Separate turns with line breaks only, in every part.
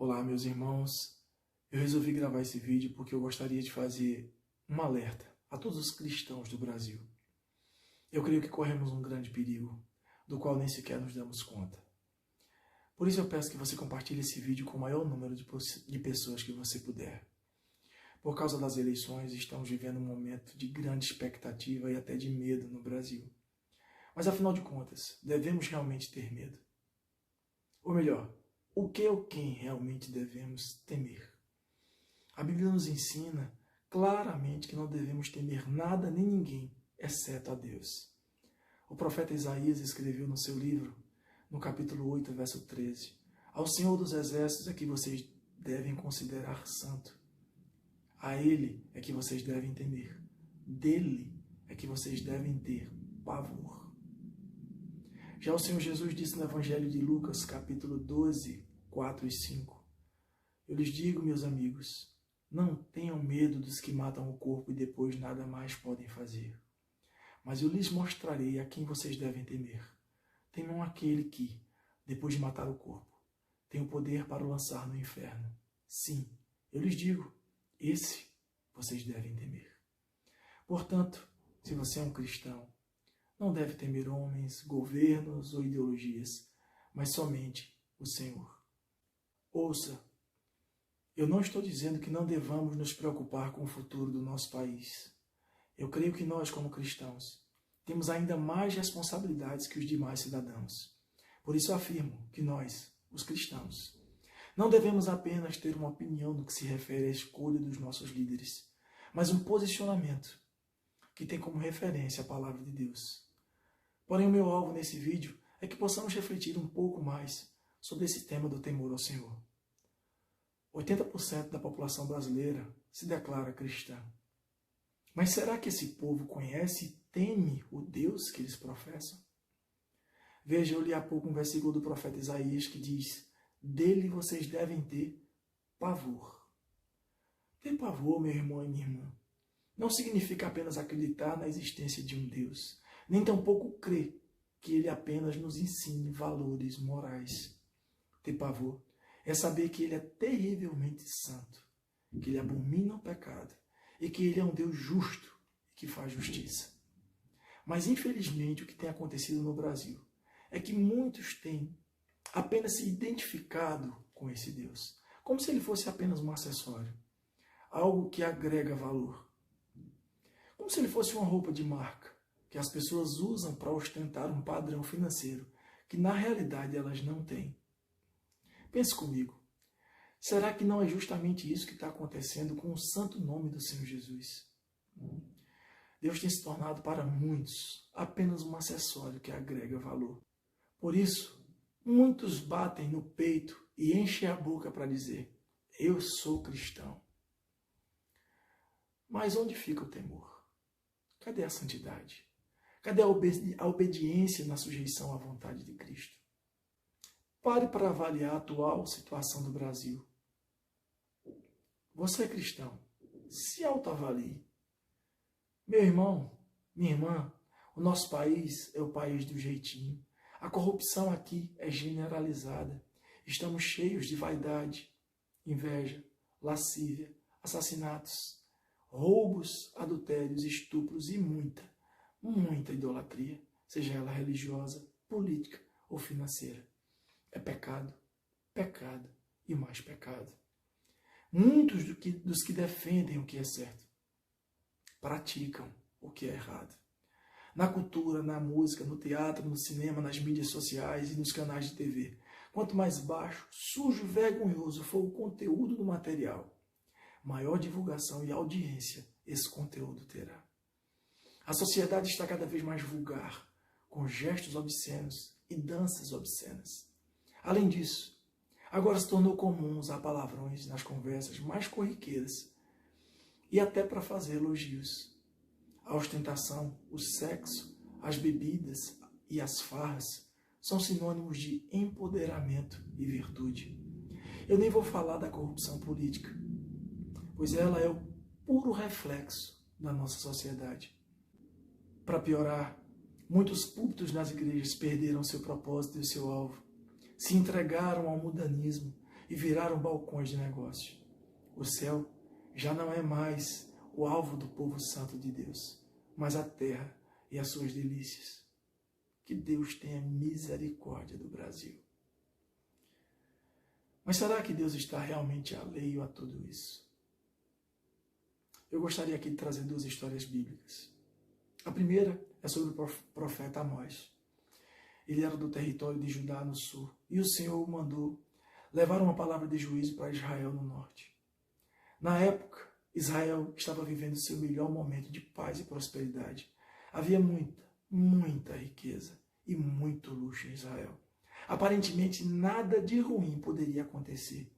Olá, meus irmãos. Eu resolvi gravar esse vídeo porque eu gostaria de fazer um alerta a todos os cristãos do Brasil. Eu creio que corremos um grande perigo, do qual nem sequer nos damos conta. Por isso eu peço que você compartilhe esse vídeo com o maior número de pessoas que você puder. Por causa das eleições, estamos vivendo um momento de grande expectativa e até de medo no Brasil. Mas afinal de contas, devemos realmente ter medo? Ou melhor, o que ou quem realmente devemos temer? A Bíblia nos ensina claramente que não devemos temer nada nem ninguém, exceto a Deus. O profeta Isaías escreveu no seu livro, no capítulo 8, verso 13, ao Senhor dos Exércitos é que vocês devem considerar santo. A Ele é que vocês devem temer. Dele é que vocês devem ter pavor. Já o Senhor Jesus disse no Evangelho de Lucas, capítulo 12, 4 e 5. Eu lhes digo, meus amigos, não tenham medo dos que matam o corpo e depois nada mais podem fazer. Mas eu lhes mostrarei a quem vocês devem temer. Temam aquele que, depois de matar o corpo, tem o poder para o lançar no inferno. Sim, eu lhes digo, esse vocês devem temer. Portanto, se você é um cristão, não deve temer homens, governos ou ideologias, mas somente o Senhor. Ouça, eu não estou dizendo que não devamos nos preocupar com o futuro do nosso país. Eu creio que nós, como cristãos, temos ainda mais responsabilidades que os demais cidadãos. Por isso afirmo que nós, os cristãos, não devemos apenas ter uma opinião no que se refere à escolha dos nossos líderes, mas um posicionamento que tem como referência a palavra de Deus. Porém, o meu alvo nesse vídeo é que possamos refletir um pouco mais sobre esse tema do temor ao Senhor. 80% da população brasileira se declara cristã. Mas será que esse povo conhece e teme o Deus que eles professam? Veja, eu li há pouco um versículo do profeta Isaías que diz: dele vocês devem ter pavor. Ter pavor, meu irmão e minha irmã, não significa apenas acreditar na existência de um Deus, nem tampouco crer que ele apenas nos ensine valores morais. Ter pavor é saber que ele é terrivelmente santo, que ele abomina o pecado e que ele é um Deus justo e que faz justiça. Mas, infelizmente, o que tem acontecido no Brasil é que muitos têm apenas se identificado com esse Deus, como se ele fosse apenas um acessório, algo que agrega valor. Como se ele fosse uma roupa de marca, que as pessoas usam para ostentar um padrão financeiro, que na realidade elas não têm. Pense comigo, será que não é justamente isso que está acontecendo com o santo nome do Senhor Jesus? Deus tem se tornado para muitos apenas um acessório que agrega valor. Por isso, muitos batem no peito e enchem a boca para dizer: eu sou cristão. Mas onde fica o temor? Cadê a santidade? Cadê a obediência na sujeição à vontade de Cristo? Pare para avaliar a atual situação do Brasil. Você é cristão, se autoavalie. Meu irmão, minha irmã, o nosso país é o país do jeitinho. A corrupção aqui é generalizada. Estamos cheios de vaidade, inveja, lascívia, assassinatos, roubos, adultérios, estupros e muita idolatria, seja ela religiosa, política ou financeira. É pecado, pecado e mais pecado. Muitos dos que defendem o que é certo praticam o que é errado. Na cultura, na música, no teatro, no cinema, nas mídias sociais e nos canais de TV. Quanto mais baixo, sujo e vergonhoso for o conteúdo do material, maior divulgação e audiência esse conteúdo terá. A sociedade está cada vez mais vulgar, com gestos obscenos e danças obscenas. Além disso, agora se tornou comum usar palavrões nas conversas mais corriqueiras e até para fazer elogios. A ostentação, o sexo, as bebidas e as farras são sinônimos de empoderamento e virtude. Eu nem vou falar da corrupção política, pois ela é o puro reflexo da nossa sociedade. Para piorar, muitos púlpitos nas igrejas perderam seu propósito e seu alvo, se entregaram ao mundanismo e viraram balcões de negócio. O céu já não é mais o alvo do povo santo de Deus, mas a terra e as suas delícias. Que Deus tenha misericórdia do Brasil. Mas será que Deus está realmente alheio a tudo isso? Eu gostaria aqui de trazer duas histórias bíblicas. A primeira é sobre o profeta Amós. Ele era do território de Judá no sul, e o Senhor o mandou levar uma palavra de juízo para Israel no norte. Na época, Israel estava vivendo seu melhor momento de paz e prosperidade. Havia muita riqueza e muito luxo em Israel. Aparentemente, nada de ruim poderia acontecer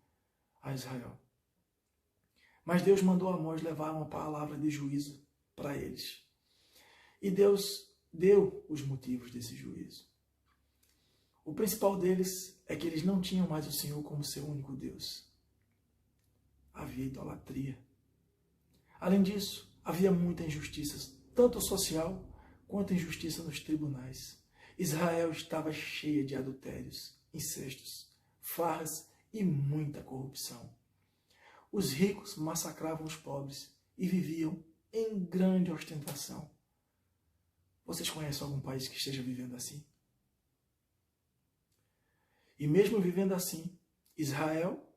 a Israel. Mas Deus mandou Amós levar uma palavra de juízo para eles. E Deus deu os motivos desse juízo. O principal deles é que eles não tinham mais o Senhor como seu único Deus. Havia idolatria. Além disso, havia muita injustiça, tanto social quanto injustiça nos tribunais. Israel estava cheia de adultérios, incestos, farras e muita corrupção. Os ricos massacravam os pobres e viviam em grande ostentação. Vocês conhecem algum país que esteja vivendo assim? E mesmo vivendo assim, Israel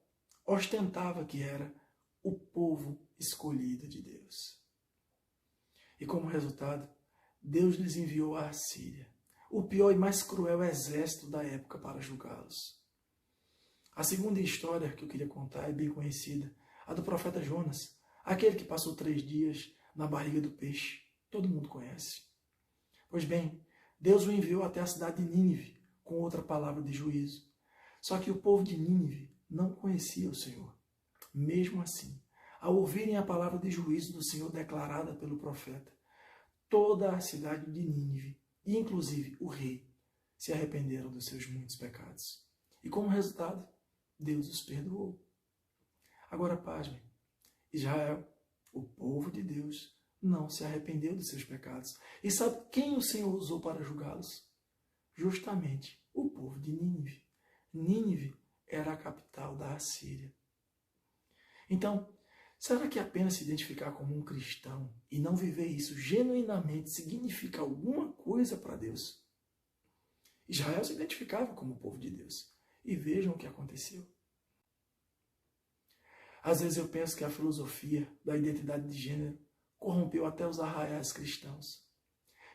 ostentava que era o povo escolhido de Deus. E como resultado, Deus lhes enviou a Assíria, o pior e mais cruel exército da época, para julgá-los. A segunda história que eu queria contar é bem conhecida, a do profeta Jonas, aquele que passou 3 dias na barriga do peixe. Todo mundo conhece. Pois bem, Deus o enviou até a cidade de Nínive com outra palavra de juízo. Só que o povo de Nínive não conhecia o Senhor. Mesmo assim, ao ouvirem a palavra de juízo do Senhor declarada pelo profeta, toda a cidade de Nínive, e inclusive o rei, se arrependeram dos seus muitos pecados. E como resultado, Deus os perdoou. Agora, pasmem, Israel, o povo de Deus, não se arrependeu dos seus pecados. E sabe quem o Senhor usou para julgá-los? Justamente o povo de Nínive. Nínive era a capital da Assíria. Então, será que apenas se identificar como um cristão e não viver isso genuinamente significa alguma coisa para Deus? Israel se identificava como o povo de Deus. E vejam o que aconteceu. Às vezes eu penso que a filosofia da identidade de gênero corrompeu até os arraiais cristãos.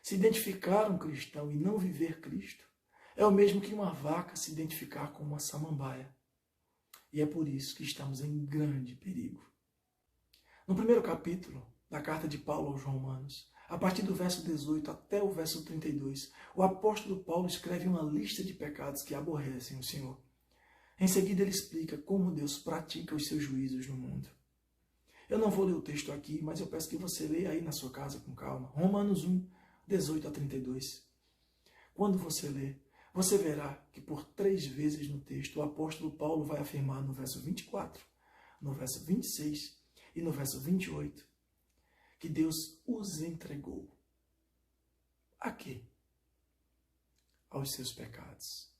Se identificar um cristão e não viver Cristo é o mesmo que uma vaca se identificar com uma samambaia. E é por isso que estamos em grande perigo. No primeiro capítulo da carta de Paulo aos Romanos, a partir do verso 18 até o verso 32, o apóstolo Paulo escreve uma lista de pecados que aborrecem o Senhor. Em seguida, ele explica como Deus pratica os seus juízos no mundo. Eu não vou ler o texto aqui, mas eu peço que você leia aí na sua casa com calma. Romanos 1, 18 a 32. Quando você ler, você verá que por 3 vezes no texto o apóstolo Paulo vai afirmar no verso 24, no verso 26 e no verso 28 que Deus os entregou. A quê? Aos seus pecados.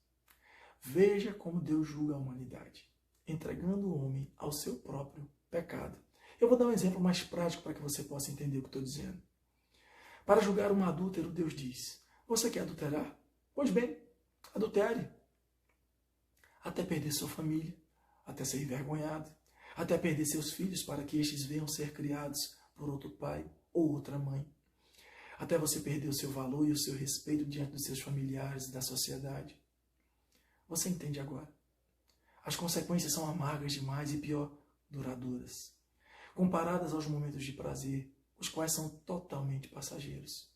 Veja como Deus julga a humanidade, entregando o homem ao seu próprio pecado. Eu vou dar um exemplo mais prático para que você possa entender o que estou dizendo. Para julgar um adúltero, Deus diz: você quer adulterar? Pois bem, adultere. Até perder sua família, até ser envergonhado, até perder seus filhos para que estes venham ser criados por outro pai ou outra mãe. Até você perder o seu valor e o seu respeito diante dos seus familiares e da sociedade. Você entende agora? As consequências são amargas demais e, pior, duradouras, comparadas aos momentos de prazer, os quais são totalmente passageiros.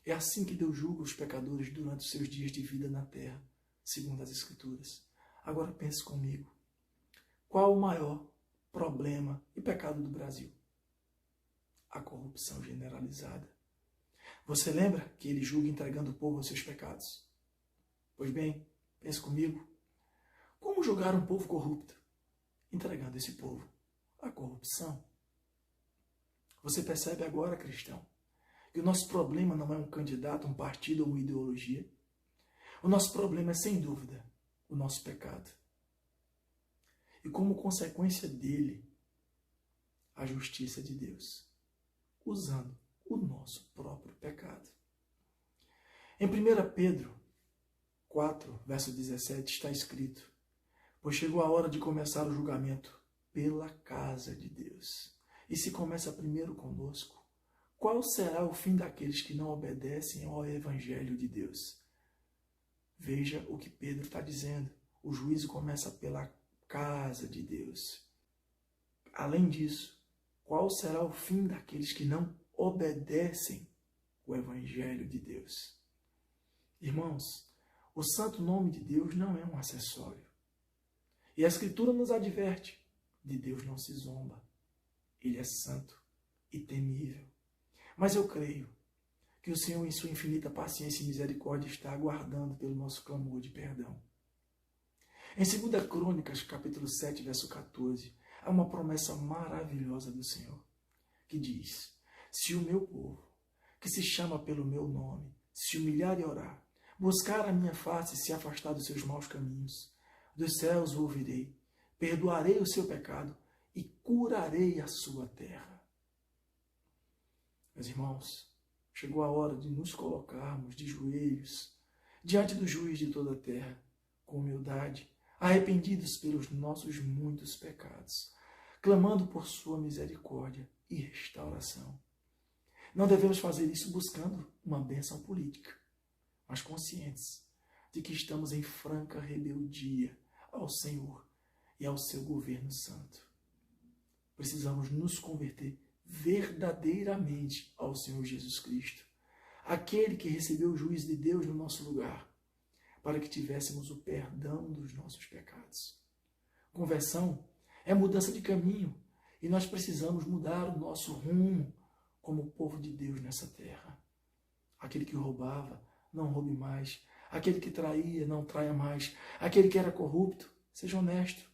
É assim que Deus julga os pecadores durante os seus dias de vida na terra, segundo as Escrituras. Agora pense comigo. Qual o maior problema e pecado do Brasil? A corrupção generalizada. Você lembra que ele julga entregando o povo aos seus pecados? Pois bem, pense comigo. Como julgar um povo corrupto? Entregando esse povo à corrupção. Você percebe agora, cristão, que o nosso problema não é um candidato, um partido ou uma ideologia. O nosso problema é, sem dúvida, o nosso pecado. e, como consequência dele, a justiça de Deus, usando o nosso próprio pecado. Em 1 Pedro 4, verso 17, está escrito: pois chegou a hora de começar o julgamento pela casa de Deus. E se começa primeiro conosco, qual será o fim daqueles que não obedecem ao Evangelho de Deus? Veja o que Pedro está dizendo. O juízo começa pela casa de Deus. Além disso, qual será o fim daqueles que não obedecem o Evangelho de Deus? Irmãos, o santo nome de Deus não é um acessório. E a Escritura nos adverte: de Deus não se zomba. Ele é santo e temível. Mas eu creio que o Senhor, em sua infinita paciência e misericórdia, está aguardando pelo nosso clamor de perdão. Em 2 Crônicas, capítulo 7, verso 14, há uma promessa maravilhosa do Senhor, que diz: se o meu povo, que se chama pelo meu nome, se humilhar e orar, buscar a minha face e se afastar dos seus maus caminhos, dos céus o ouvirei, perdoarei o seu pecado e curarei a sua terra. Meus irmãos, chegou a hora de nos colocarmos de joelhos diante do juiz de toda a terra, com humildade, arrependidos pelos nossos muitos pecados, clamando por sua misericórdia e restauração. Não devemos fazer isso buscando uma bênção política, mas conscientes de que estamos em franca rebeldia ao Senhor e ao seu governo santo. Precisamos nos converter verdadeiramente ao Senhor Jesus Cristo, aquele que recebeu o juízo de Deus no nosso lugar, para que tivéssemos o perdão dos nossos pecados. Conversão é mudança de caminho, e nós precisamos mudar o nosso rumo como povo de Deus nessa terra. Aquele que roubava, não roube mais. Aquele que traía, não traia mais. Aquele que era corrupto, seja honesto,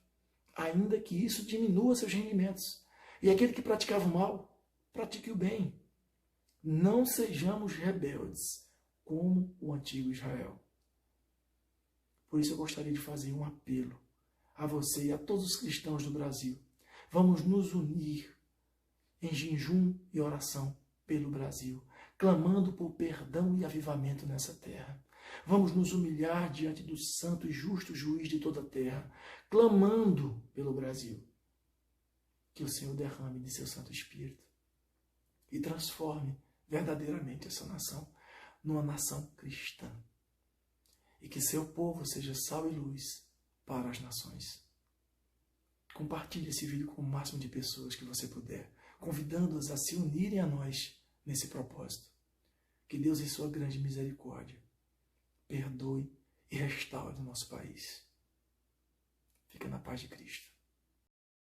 ainda que isso diminua seus rendimentos. E aquele que praticava o mal, pratique o bem. Não sejamos rebeldes, como o antigo Israel. Por isso eu gostaria de fazer um apelo a você e a todos os cristãos do Brasil. Vamos nos unir em jejum e oração pelo Brasil, clamando por perdão e avivamento nessa terra. Vamos nos humilhar diante do santo e justo juiz de toda a terra, clamando pelo Brasil. Que o Senhor derrame de seu Santo Espírito e transforme verdadeiramente essa nação numa nação cristã. E que seu povo seja sal e luz para as nações. Compartilhe esse vídeo com o máximo de pessoas que você puder, convidando-as a se unirem a nós nesse propósito. Que Deus, em sua grande misericórdia, perdoe e restaure o nosso país. Fica na paz de Cristo.